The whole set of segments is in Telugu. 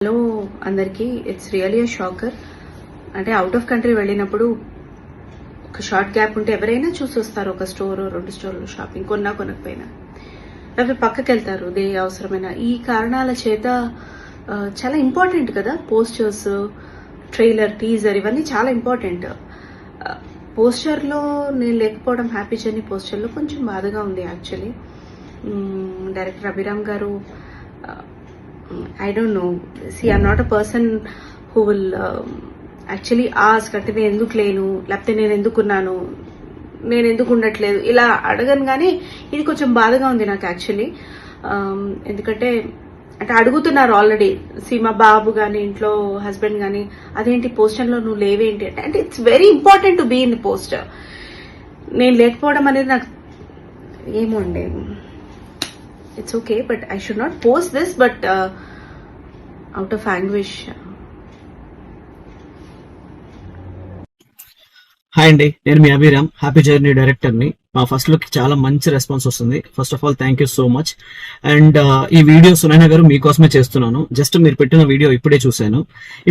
హలో అందరికీ, ఇట్స్ రియలీ అ షాకర్. అంటే అవుట్ ఆఫ్ కంట్రీ వెళ్ళినప్పుడు ఒక షార్ట్ గ్యాప్ ఉంటే ఎవరైనా చూసి వస్తారు. ఒక స్టోర్ 2 స్టోర్లు షాపింగ్ కొనకపోయినా లేకపోతే పక్కకి వెళ్తారు. అవసరమైన ఈ కారణాల చేత చాలా ఇంపార్టెంట్ కదా పోస్టర్స్, ట్రైలర్, టీజర్ ఇవన్నీ చాలా ఇంపార్టెంట్. పోస్టర్లో నేను లేకపోవడం, హ్యాపీ జర్నీ పోస్టర్లో కొంచెం బాధగా ఉంది యాక్చువల్లీ. డైరెక్టర్ అభిరామ్ గారు, I don't know. See, I'm not a person who will actually ask అంటే నేను ఎందుకు లేను, లేకపోతే నేను ఎందుకున్నాను, నేను ఎందుకు ఉండట్లేదు ఇలా అడగను. కానీ ఇది కొంచెం బాధగా ఉంది నాకు యాక్చువల్లీ. ఎందుకంటే అంటే అడుగుతున్నారు ఆల్రెడీ. మా బాబు కానీ ఇంట్లో హస్బెండ్ కానీ అదేంటి పోస్టర్లో నువ్వు లేవేంటి అంటే it's very important to be in poster. నేను లేకపోవడం అనేది నాకు ఏమో అండి, it's okay, but I should not post this, but out of anguish. Hi అండి, నేను మీ అభిరామ్, హ్యాపీ జర్నీ డైరెక్టర్ ని. మా ఫస్ట్ లుక్ చాలా మంచి రెస్పాన్స్ వస్తుంది. First of all thank you so much. And ఈ వీడియో సునైనా గారు మీకోసమే చేస్తున్నాను. జస్ట్ మీరు పెట్టిన వీడియో ఇప్పుడే చూశాను.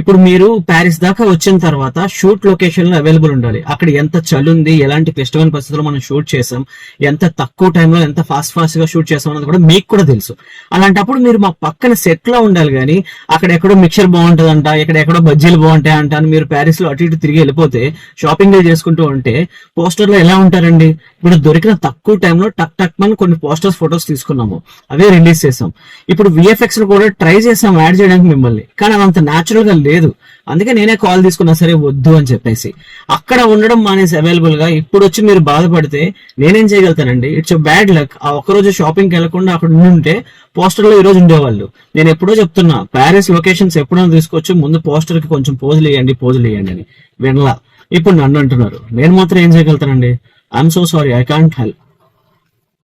ఇప్పుడు మీరు ప్యారిస్ దాకా వచ్చిన తర్వాత షూట్ లొకేషన్ లో అవైలబుల్ ఉండాలి. అక్కడ ఎంత చలి ఉంది, ఎలాంటి క్లిష్టమైన పరిస్థితుల్లో మనం షూట్ చేసాం, ఎంత తక్కువ టైంలో ఎంత ఫాస్ట్ గా షూట్ చేసాం అన్నది కూడా మీకు కూడా తెలుసు. అలాంటప్పుడు మీరు మా పక్కన సెట్ లో ఉండాలి. కానీ అక్కడెక్కడో మిక్చర్ బాగుంటుందంట, ఎక్కడెక్కడో బజ్జీలు బాగుంటాయంట అని మీరు ప్యారిస్ లో అటు ఇటు తిరిగి వెళ్ళిపోతే షాపింగ్ చేసుకుంటూ ఉంటే పోస్టర్ లో ఎలా ఉంటారండి? ఇప్పుడు దొరికిన తక్కువ టైంలో టక్ టక్ మని కొన్ని పోస్టర్స్, ఫొటోస్ తీసుకున్నాము, అవే రిలీజ్ చేసాం. ఇప్పుడు విఎఫ్ఎక్స్ లో కూడా ట్రై చేసాం యాడ్ చేయడానికి మిమ్మల్ని, కానీ అదంత న్యాచురల్ గా లేదు. అందుకే నేనే కాల్ తీసుకున్నా, సరే వద్దు అని చెప్పేసి. అక్కడ ఉండడం మానేసి అవైలబుల్ గా ఇప్పుడు వచ్చి మీరు బాధపడితే నేనేం చేయగలుగుతానండి? It's bad luck. ఆ ఒక్కరోజు షాపింగ్కి వెళ్లకుండా అక్కడ ఉంటే పోస్టర్ లో ఈ రోజు ఉండేవాళ్ళు. నేను ఎప్పుడో చెప్తున్నా, ప్యారిస్ లొకేషన్స్ ఎప్పుడైనా తీసుకోవచ్చు, ముందు పోస్టర్ కి కొంచెం పోజులు వేయండి అని వినలా. ఇప్పుడు నన్ను అంటున్నారు. నేను మాత్రం ఏం చేయగలుగుతానండి? I'm so sorry, I can't help.